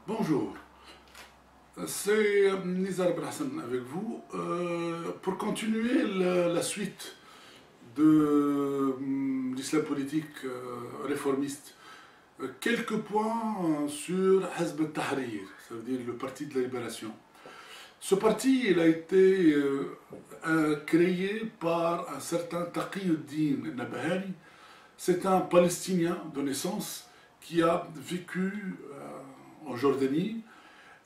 Bonjour, c'est Nizar Brahsan avec vous pour continuer la suite de l'islam politique réformiste. Quelques points sur Hizb al-Tahrir, ça veut dire le Parti de la Libération. Ce parti il a été créé par un certain Taqiyuddin Nabhani. C'est un Palestinien de naissance qui a vécu en Jordanie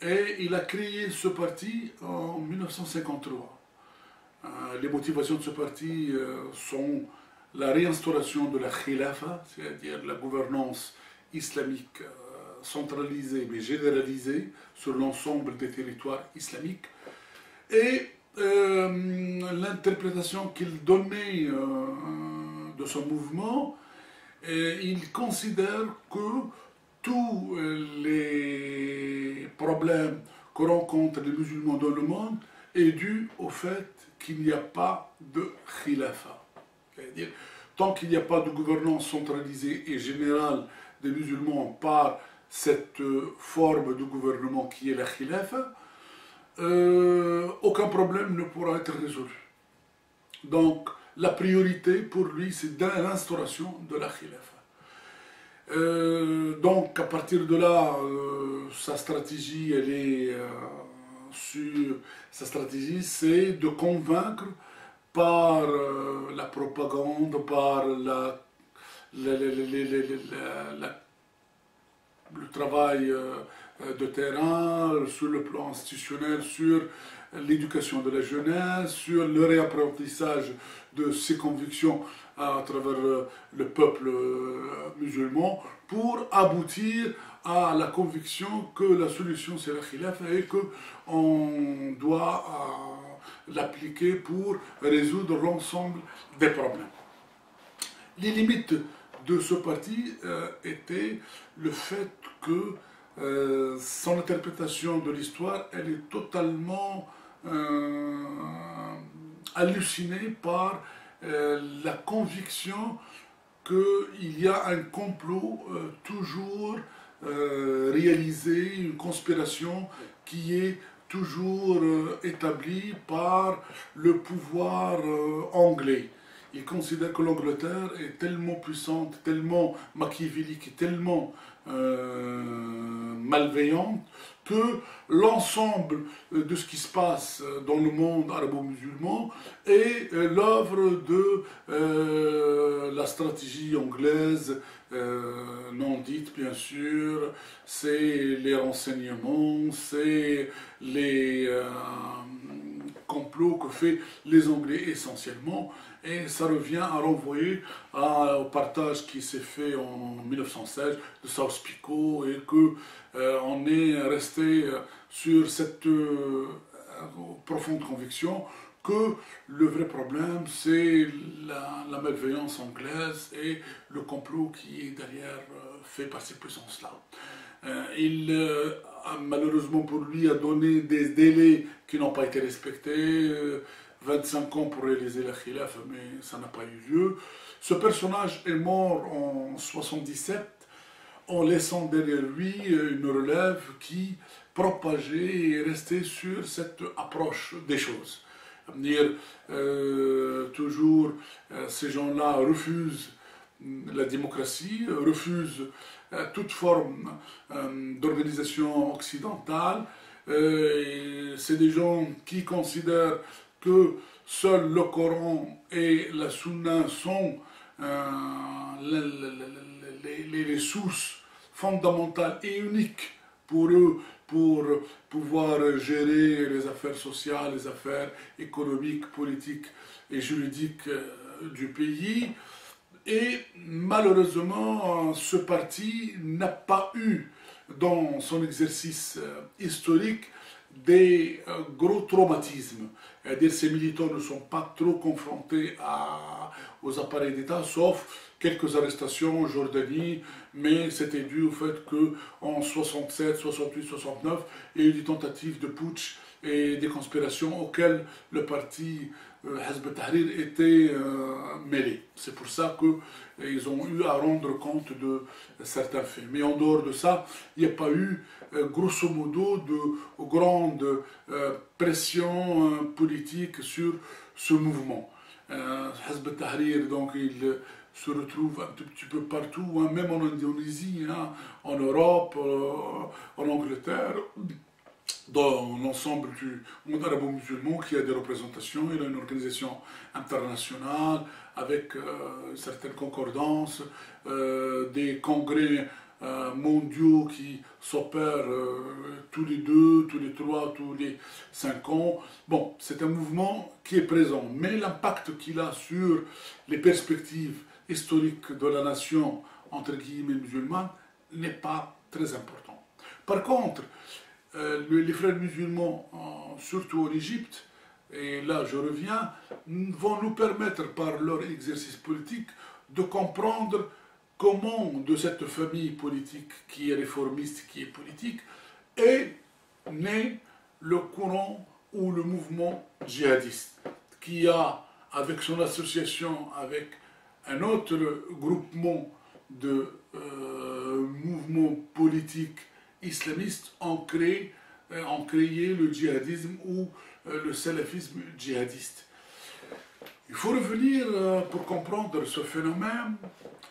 et il a créé ce parti en 1953. Les motivations de ce parti sont la réinstauration de la khilafa, c'est-à-dire la gouvernance islamique centralisée mais généralisée sur l'ensemble des territoires islamiques, et l'interprétation qu'il donnait de son mouvement. Il considère que tous les problèmes que rencontrent les musulmans dans le monde est dû au fait qu'il n'y a pas de khilafa. C'est-à-dire, tant qu'il n'y a pas de gouvernance centralisée et générale des musulmans par cette forme de gouvernement qui est la khilafa, aucun problème ne pourra être résolu. Donc, la priorité pour lui, c'est l'instauration de la khilafa. Donc, à partir de là, sa stratégie, sa stratégie, c'est de convaincre par la propagande, par le travail de terrain, sur le plan institutionnel, sur l'éducation de la jeunesse, sur le réapprentissage de ses convictions à travers le peuple musulman, pour aboutir à la conviction que la solution c'est la khilafa et qu'on doit l'appliquer pour résoudre l'ensemble des problèmes. Les limites de ce parti étaient le fait que son interprétation de l'histoire, elle est totalement hallucinée par la conviction qu'il y a un complot toujours réalisé, une conspiration qui est toujours établie par le pouvoir anglais. Il considère que l'Angleterre est tellement puissante, tellement machiavélique et tellement malveillante que l'ensemble de ce qui se passe dans le monde arabo-musulman est l'œuvre de la stratégie anglaise, non dite bien sûr, c'est les renseignements, c'est les complots que fait les Anglais essentiellement, et ça revient à renvoyer au partage qui s'est fait en 1916 de Sykes-Picot, et qu'on est resté sur cette profonde conviction que le vrai problème c'est la malveillance anglaise et le complot qui est derrière fait par ces puissances-là. Il malheureusement pour lui a donné des délais qui n'ont pas été respectés, 25 ans pour réaliser la khilafa, mais ça n'a pas eu lieu. Ce personnage est mort en 77 en laissant derrière lui une relève qui propageait et restait sur cette approche des choses. Dire, toujours ces gens-là refusent la démocratie, refusent toute forme d'organisation occidentale. C'est des gens qui considèrent que seul le Coran et la Sunna sont les sources fondamentales et uniques pour eux pour pouvoir gérer les affaires sociales, les affaires économiques, politiques et juridiques du pays. Et malheureusement, ce parti n'a pas eu dans son exercice historique des gros traumatismes. C'est-à-dire ces militants ne sont pas trop confrontés aux appareils d'État, sauf quelques arrestations en Jordanie, mais c'était dû au fait qu'en 67, 68, 69, il y a eu des tentatives de putsch et des conspirations auxquelles le parti Hizb ut-Tahrir était mêlé. C'est pour ça qu'ils ont eu à rendre compte de certains faits. Mais en dehors de ça, il n'y a pas eu, grosso modo, de grande pression politique sur ce mouvement. Hizb ut-Tahrir, donc, il se retrouve un tout petit peu partout, hein, même en Indonésie, hein, en Europe, en Angleterre, dans l'ensemble du monde arabo-musulman qui a des représentations. Il a une organisation internationale avec certaines concordances, des congrès mondiaux qui s'opèrent tous les 2, tous les 3, tous les 5 ans. Bon, c'est un mouvement qui est présent, mais l'impact qu'il a sur les perspectives historiques de la nation, entre guillemets, musulmane, n'est pas très important. Par contre, les frères musulmans, surtout en Égypte, et là je reviens, vont nous permettre par leur exercice politique de comprendre comment de cette famille politique qui est réformiste, qui est politique, est né le courant ou le mouvement djihadiste, qui a, avec son association avec un autre groupement de mouvements politiques islamistes, ont créé le djihadisme ou le salafisme djihadiste. Il faut revenir pour comprendre ce phénomène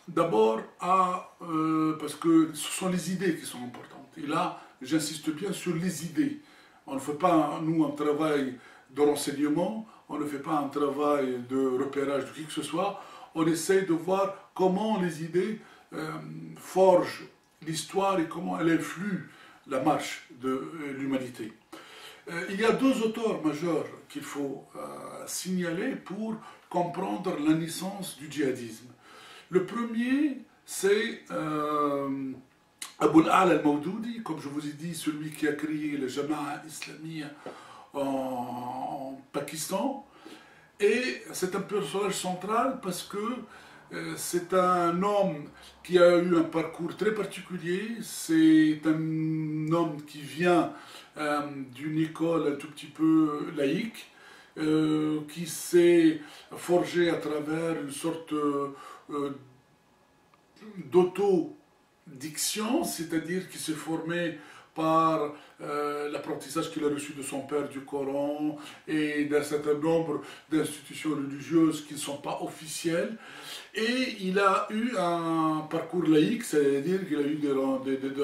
d'abord parce que ce sont les idées qui sont importantes. Et là, j'insiste bien sur les idées. On ne fait pas, nous, un travail de renseignement, on ne fait pas un travail de repérage de qui que ce soit, on essaye de voir comment les idées forgent l'histoire et comment elle influe la marche de l'humanité. Il y a 2 auteurs majeurs qu'il faut signaler pour comprendre la naissance du djihadisme. Le premier, c'est Abu al-Ala al-Mawdoudi, comme je vous ai dit, celui qui a créé le Jama'a Islamiyya en Pakistan. Et c'est un personnage central parce que c'est un homme qui a eu un parcours très particulier. C'est un homme qui vient d'une école un tout petit peu laïque, qui s'est forgé à travers une sorte d'autodiction, c'est-à-dire qui s'est formé par l'apprentissage qu'il a reçu de son père du Coran et d'un certain nombre d'institutions religieuses qui ne sont pas officielles. Et il a eu un parcours laïque, c'est-à-dire qu'il a eu des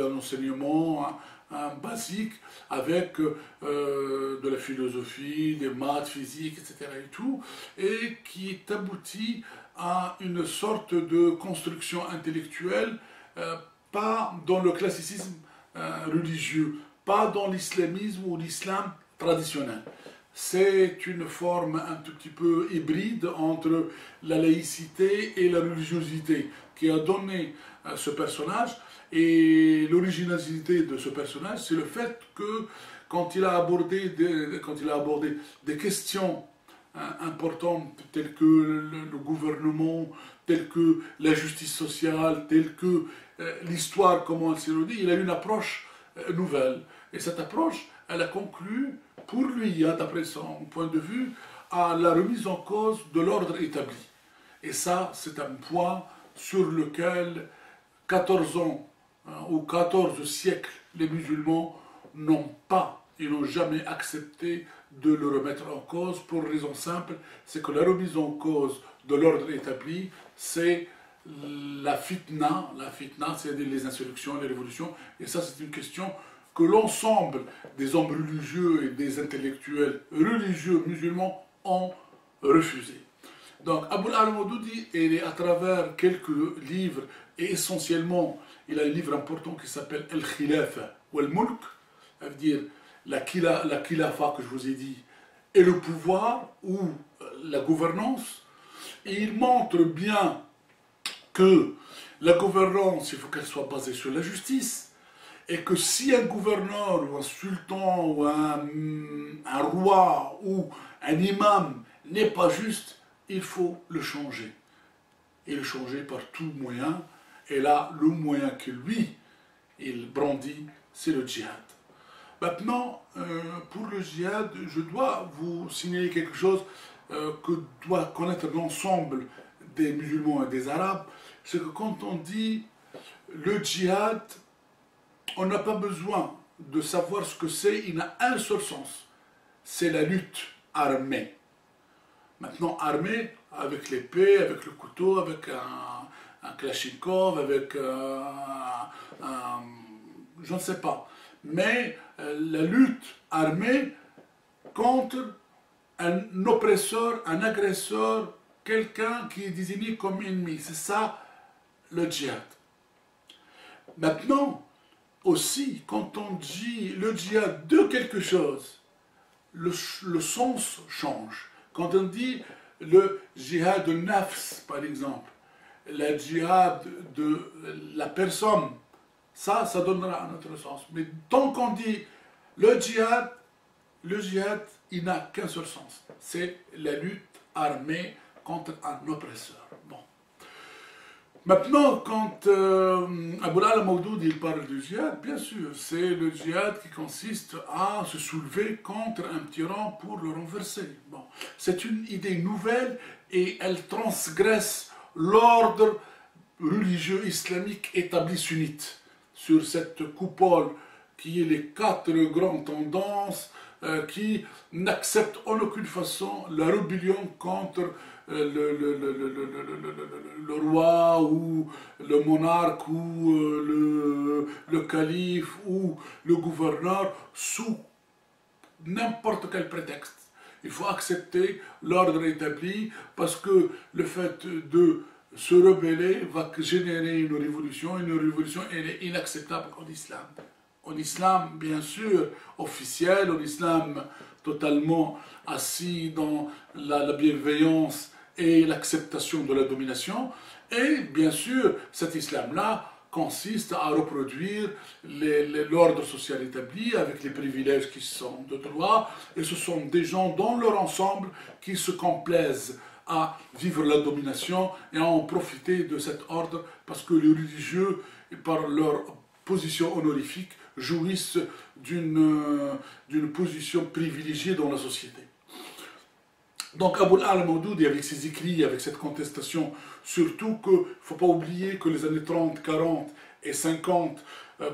enseignements basiques avec de la philosophie, des maths, physique, etc. et tout, et qui est abouti à une sorte de construction intellectuelle, pas dans le classicisme religieux, pas dans l'islamisme ou l'islam traditionnel. C'est une forme un tout petit peu hybride entre la laïcité et la religiosité qui a donné ce personnage. Et l'originalité de ce personnage, c'est le fait que quand il a abordé des questions importantes telles que le gouvernement, telles que la justice sociale, telles que l'histoire, comment elle s'est redit, il a une approche nouvelle. Et cette approche, elle a conclu, pour lui, d'après son point de vue, à la remise en cause de l'ordre établi. Et ça, c'est un point sur lequel 14 ans ou 14 siècles, les musulmans n'ont jamais accepté de le remettre en cause pour une raison simple, c'est que la remise en cause de l'ordre établi, c'est la fitna, c'est-à-dire les insurrections, les révolutions, et ça c'est une question que l'ensemble des hommes religieux et des intellectuels religieux musulmans ont refusé. Donc Abu al-Mawdoudi, à travers quelques livres, et essentiellement, il a un livre important qui s'appelle Al-Khilafa ou Al-Mulk, ça veut dire la khilafa que je vous ai dit, et le pouvoir ou la gouvernance. Et il montre bien que la gouvernance, il faut qu'elle soit basée sur la justice, et que si un gouverneur ou un sultan ou un roi ou un imam n'est pas juste, il faut le changer. Et le changer par tout moyen. Et là, le moyen que lui, il brandit, c'est le djihad. Maintenant, pour le djihad, je dois vous signaler quelque chose. que doit connaître l'ensemble des musulmans et des arabes, c'est que quand on dit le djihad, on n'a pas besoin de savoir ce que c'est, il a un seul sens, c'est la lutte armée. Maintenant, armée, avec l'épée, avec le couteau, avec un Kalachnikov, avec je ne sais pas. Mais la lutte armée contre un oppresseur, un agresseur, quelqu'un qui est désigné comme ennemi. C'est ça le djihad. Maintenant, aussi, quand on dit le djihad de quelque chose, le sens change. Quand on dit le djihad de nafs, par exemple, le djihad de la personne, ça donnera un autre sens. Mais tant qu'on dit le djihad, il n'a qu'un seul sens. C'est la lutte armée contre un oppresseur. Bon. Maintenant, quand Abou al-Ala Mawdoud il parle du djihad, bien sûr, c'est le djihad qui consiste à se soulever contre un tyran pour le renverser. Bon. C'est une idée nouvelle et elle transgresse l'ordre religieux islamique établi sunnite sur cette coupole qui est les quatre grandes tendances qui n'acceptent en aucune façon la rébellion contre le roi ou le monarque ou le calife ou le gouverneur sous n'importe quel prétexte. Il faut accepter l'ordre établi parce que le fait de se rebeller va générer une révolution. Une révolution, elle est inacceptable en islam. En islam, bien sûr, officiel, en islam totalement assis dans la bienveillance et l'acceptation de la domination. Et bien sûr, cet islam-là consiste à reproduire l'ordre social établi avec les privilèges qui sont de droit. Et ce sont des gens dans leur ensemble qui se complaisent à vivre la domination et à en profiter de cet ordre parce que les religieux, par leur position honorifique, jouissent d'une position privilégiée dans la société. Donc Abou al-Ala Mawdoud, avec ses écrits, avec cette contestation, surtout qu'il ne faut pas oublier que les années 30, 40 et 50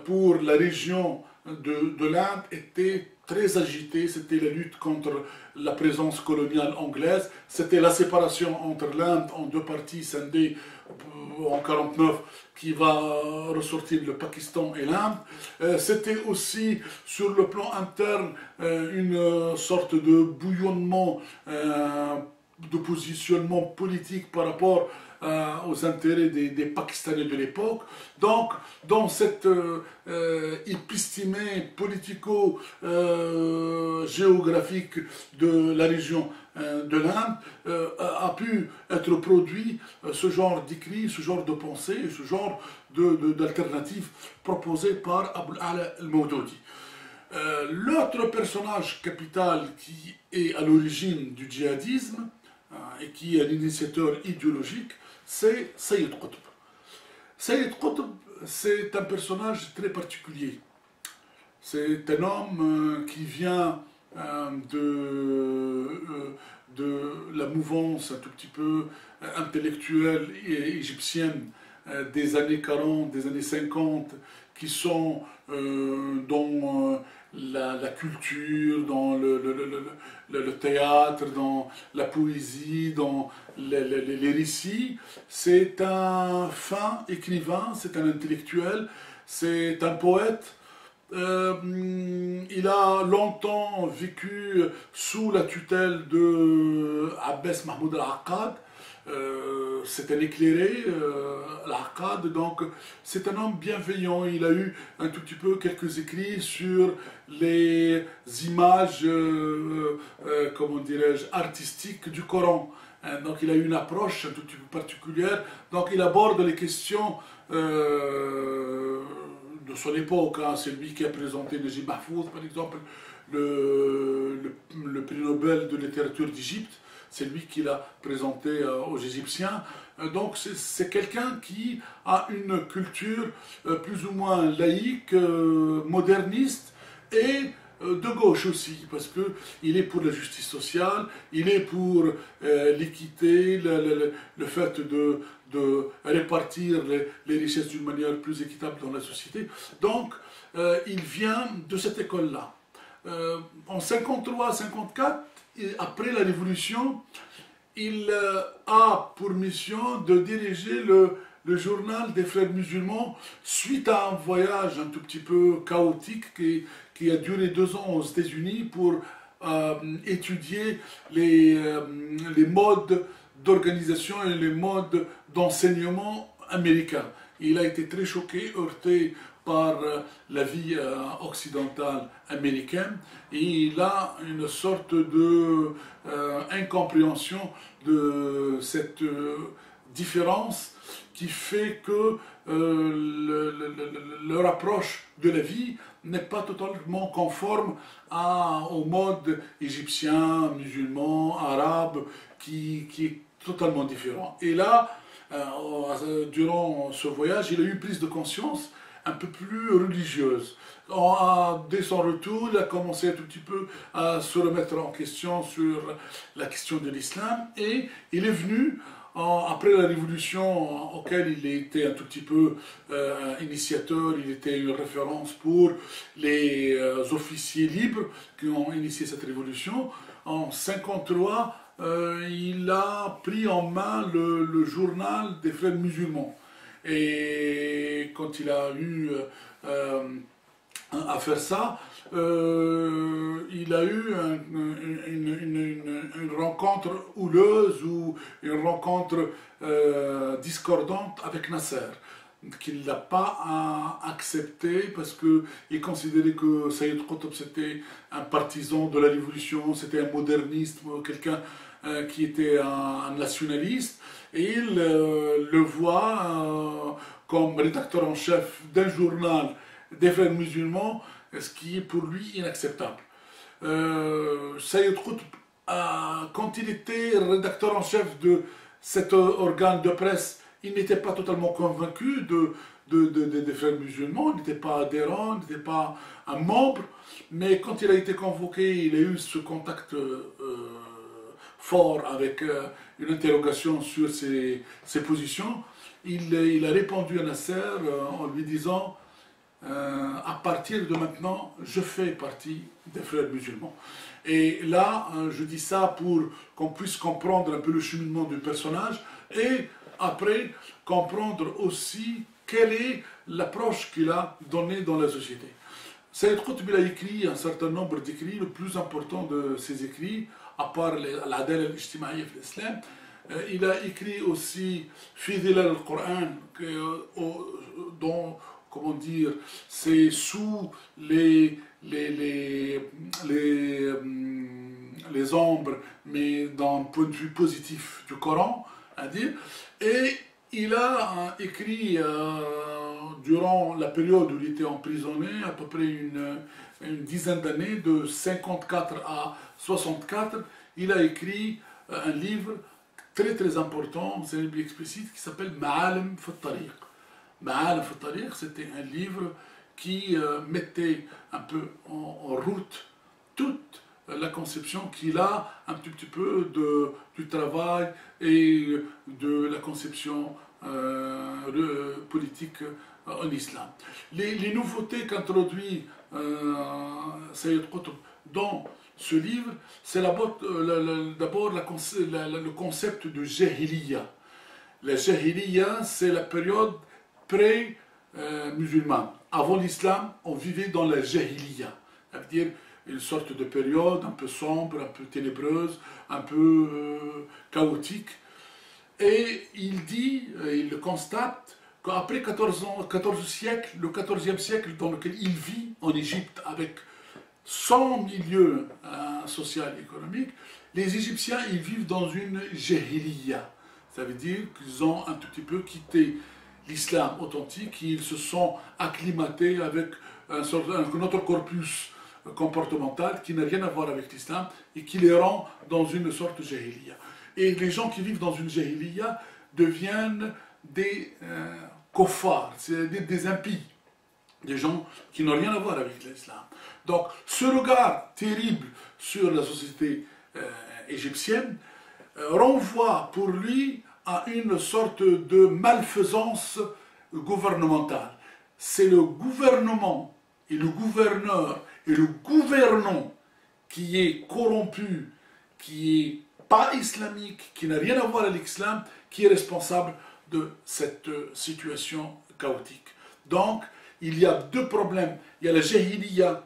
pour la région de l'Inde étaient très agitées. C'était la lutte contre la présence coloniale anglaise, c'était la séparation entre l'Inde en deux parties scindées en 49 qui va ressortir le Pakistan et l'Inde. C'était aussi sur le plan interne une sorte de bouillonnement, de positionnement politique par rapport aux intérêts des Pakistanais de l'époque. Donc, dans cette épistémée politico-géographique de la région de l'Inde, a pu être produit ce genre d'écrit, ce genre de pensée, ce genre d'alternative proposée par Abou al-Ala al-Mawdoudi. L'autre personnage capital qui est à l'origine du djihadisme et qui est l'initiateur idéologique, c'est Sayyid Qutb. Sayyid Qutb, c'est un personnage très particulier. C'est un homme qui vient de la mouvance un tout petit peu intellectuelle et égyptienne des années 40, des années 50, qui sont dans la culture, dans le théâtre, dans la poésie, dans les récits. C'est un fin écrivain, c'est un intellectuel, c'est un poète. Il a longtemps vécu sous la tutelle de Abbas Mahmoud al-Aqad. C'est un éclairé, l'Aqad, donc c'est un homme bienveillant. Il a eu un tout petit peu quelques écrits sur les images, comment dirais-je, artistiques du Coran. Donc il a eu une approche un tout petit peu particulière. Donc il aborde les questions de son époque. C'est lui qui a présenté Najib Mahfouz, par exemple, le prix Nobel de littérature d'Égypte. C'est lui qui l'a présenté aux Égyptiens. Donc c'est quelqu'un qui a une culture plus ou moins laïque, moderniste et de gauche aussi, parce qu'il est pour la justice sociale, il est pour l'équité, le fait de répartir les richesses d'une manière plus équitable dans la société. Donc, il vient de cette école-là. En 53-54, après la Révolution, il a pour mission de diriger le journal des frères musulmans suite à un voyage un tout petit peu chaotique qui a duré 2 ans aux États-Unis pour étudier les modes d'organisation et les modes d'enseignement américains. Il a été très choqué, heurté par la vie occidentale américaine, et il a une sorte de incompréhension de cette différence qui fait que leur approche de la vie n'est pas totalement conforme au mode égyptien, musulman, arabe, qui est totalement différent. Et là, durant ce voyage, il a eu prise de conscience un peu plus religieuse. Dès son retour, il a commencé un tout petit peu à se remettre en question sur la question de l'islam, et il est venu, après la révolution auquel il était un tout petit peu initiateur, il était une référence pour les officiers libres qui ont initié cette révolution. En 1953, il a pris en main le journal des frères musulmans. Et quand il a eu à faire ça, il a eu une rencontre houleuse ou une rencontre discordante avec Nasser, qu'il n'a pas accepté parce qu'il considérait que Sayyid Qutb c'était un partisan de la révolution, c'était un moderniste, quelqu'un qui était un nationaliste, et il le voit comme rédacteur en chef d'un journal des frères musulmans, ce qui est pour lui inacceptable. Sayyid Qutb, quand il était rédacteur en chef de cet organe de presse, il n'était pas totalement convaincu des frères musulmans, il n'était pas adhérent, il n'était pas un membre, mais quand il a été convoqué, il a eu ce contact fort avec une interrogation sur ses positions. Il a répondu à Nasser en lui disant à partir de maintenant, je fais partie des frères musulmans. Et là, je dis ça pour qu'on puisse comprendre un peu le cheminement du personnage et après comprendre aussi quelle est l'approche qu'il a donnée dans la société. Sayyid Qutb a écrit un certain nombre d'écrits. Le plus important de ces écrits, à part l'adala al-ijtimaïya في l'islam, il a écrit aussi Fi Dhilal al-Qur'an, dont, comment dire, c'est sous les ombres, mais d'un point de vue positif du Coran, à dire. Et il a écrit durant la période où il était emprisonné, à peu près une dizaine d'années, de 54 à 64, il a écrit un livre très très important, c'est un livre explicite qui s'appelle Ma'alim fi Tariq. Ma'alim fi Tariq, c'était un livre qui mettait un peu en route toute la conception qu'il a un petit peu du travail et de la conception politique en islam. Les nouveautés qu'introduit Sayyid Qutb dans ce livre, c'est d'abord le concept de Jahiliya. La Jahiliya, c'est la période pré-musulmane. Avant l'islam, on vivait dans la Jahiliya, c'est-à-dire une sorte de période un peu sombre, un peu ténébreuse, un peu chaotique. Et il dit, il le constate, qu'après 14 siècles, le 14e siècle dans lequel il vit en Égypte, avec son milieu social et économique, les Égyptiens, ils vivent dans une jahiliya. Ça veut dire qu'ils ont un tout petit peu quitté l'islam authentique, ils se sont acclimatés avec un autre corpus comportemental qui n'a rien à voir avec l'islam et qui les rend dans une sorte de jahiliya. Et les gens qui vivent dans une jahiliya deviennent des kuffars, c'est-à-dire des impies, des gens qui n'ont rien à voir avec l'islam. Donc ce regard terrible sur la société égyptienne renvoie pour lui à une sorte de malfaisance gouvernementale. C'est le gouvernement et le gouverneur et le gouvernant qui est corrompu, qui est pas islamique, qui n'a rien à voir avec l'islam, qui est responsable de cette situation chaotique. Donc, il y a deux problèmes. Il y a la jahiliya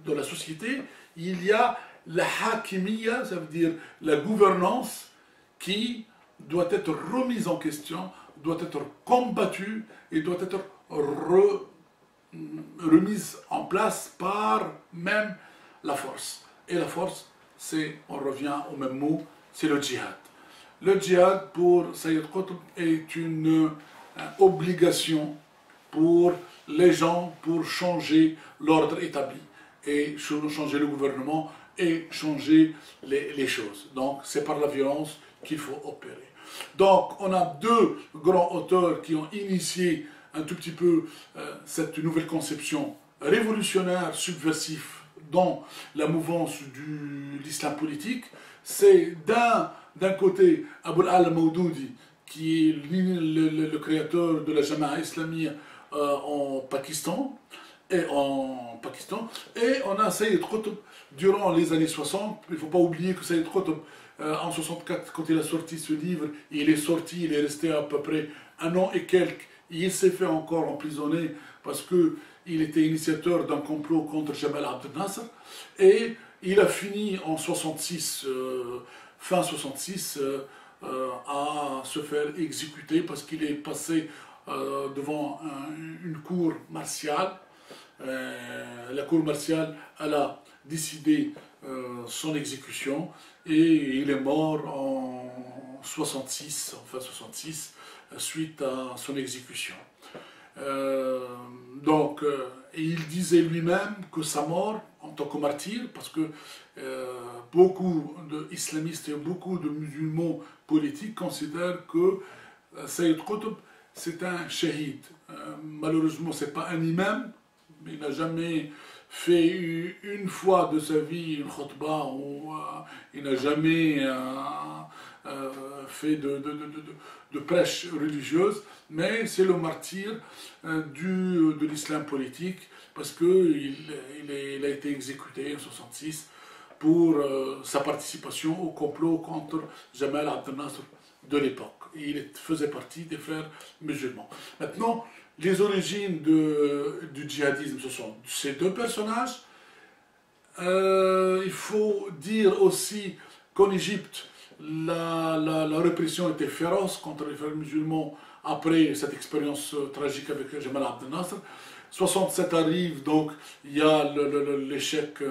de la société, il y a la hakimiyya, ça veut dire la gouvernance, qui doit être remise en question, doit être combattue et doit être remise en place par même la force. Et la force, c'est, on revient au même mot, c'est le djihad. Le djihad pour Sayyid Qutb est une obligation pour les gens pour changer l'ordre établi et changer le gouvernement et changer les choses. Donc c'est par la violence qu'il faut opérer. Donc on a deux grands auteurs qui ont initié un tout petit peu cette nouvelle conception révolutionnaire, subversive dans la mouvance de l'islam politique. C'est d'un côté Abul al-Mawdoudi, qui est le créateur de la Jama'a Islamiyya en Pakistan, et on a Sayyid Qutb durant les années 60. Il ne faut pas oublier que Sayyid Qutb, en 64, quand il a sorti ce livre, il est resté à peu près un an et quelques. Il s'est fait encore emprisonner parce qu'il était initiateur d'un complot contre Jamal Abdel Nasser. Et il a fini en 66, fin 66, à se faire exécuter parce qu'il est passé devant une cour martiale. La cour martiale, elle a décidé son exécution et il est mort en 66, enfin 66, suite à son exécution. Donc, il disait lui-même que sa mort en tant que martyr, parce que beaucoup d'islamistes et beaucoup de musulmans politiques considèrent que Sayyid Qutb c'est un shahid. Malheureusement, ce n'est pas un imam, mais il n'a jamais fait une fois de sa vie une khutbah, ou il n'a jamais fait de prêche religieuse, mais c'est le martyr de l'islam politique, parce qu'il a été exécuté en 1966 pour sa participation au complot contre Jamal Abdel Nasser de l'époque. Il faisait partie des frères musulmans. Maintenant, les origines du djihadisme, ce sont ces deux personnages. Il faut dire aussi qu'en Égypte, la répression était féroce contre les frères musulmans après cette expérience tragique avec Jamal Abdel Nasser. 67 arrive, donc il y a l'échec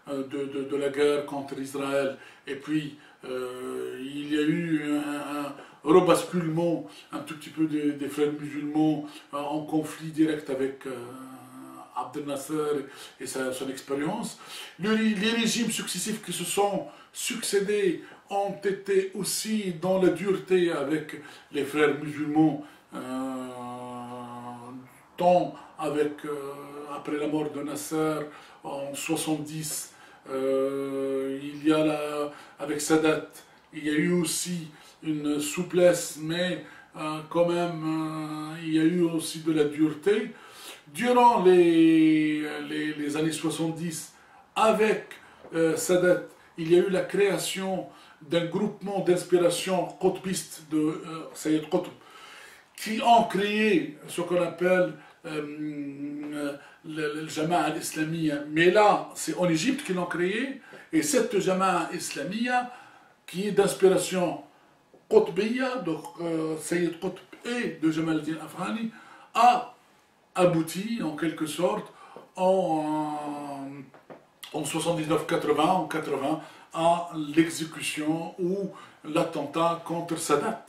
de la guerre contre Israël, et puis il y a eu un rebasculement un tout petit peu des frères musulmans en conflit direct avec Abdel Nasser et son expérience. Les régimes successifs qui se sont succédés ont été aussi dans la dureté avec les frères musulmans, tant après la mort de Nasser en 70, il y a avec Sadat, il y a eu aussi une souplesse, mais quand même il y a eu aussi de la dureté. Durant les années 70, avec Sadat, il y a eu la création d'un groupement d'inspiration qutbiste de Sayyid Qutb, qui ont créé ce qu'on appelle le Jama'a Islamiyya. Mais là, c'est en Égypte qu'ils l'ont créé, et cette Jama'a Islamiyya, qui est d'inspiration qutbiyya, donc Sayyid Qutb et de Jamal al-Din Afghani, a abouti en quelque sorte en 79-80, en 80, à l'exécution ou l'attentat contre Sadat.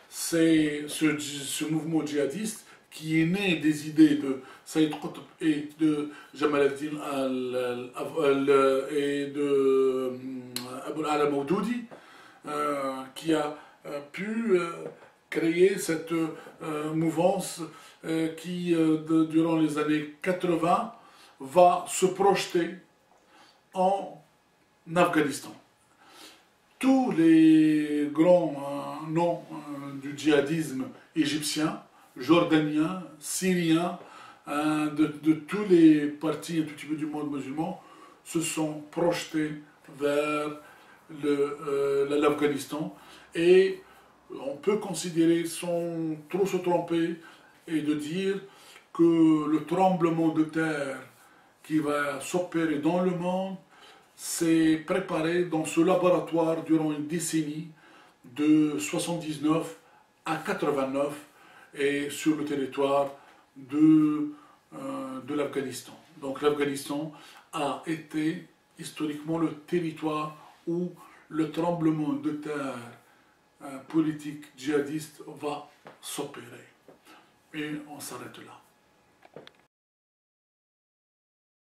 C'est ce mouvement djihadiste qui est né des idées de Sayyid Qutb et de Jamal al-Din et de Abul al-Mawdoudi, qui a pu créer cette mouvance qui, durant les années 80, va se projeter en Afghanistan. Tous les grands noms du djihadisme égyptien, jordanien, syrien, de tous les partis un tout petit peu du monde musulman, se sont projetés vers l'Afghanistan. Et on peut considérer, sans trop se tromper, et de dire que le tremblement de terre qui va s'opérer dans le monde s'est préparé dans ce laboratoire durant une décennie de 79 à 89 et sur le territoire de l'Afghanistan. Donc l'Afghanistan a été historiquement le territoire où le tremblement de terre politique djihadiste va s'opérer. Et on s'arrête là.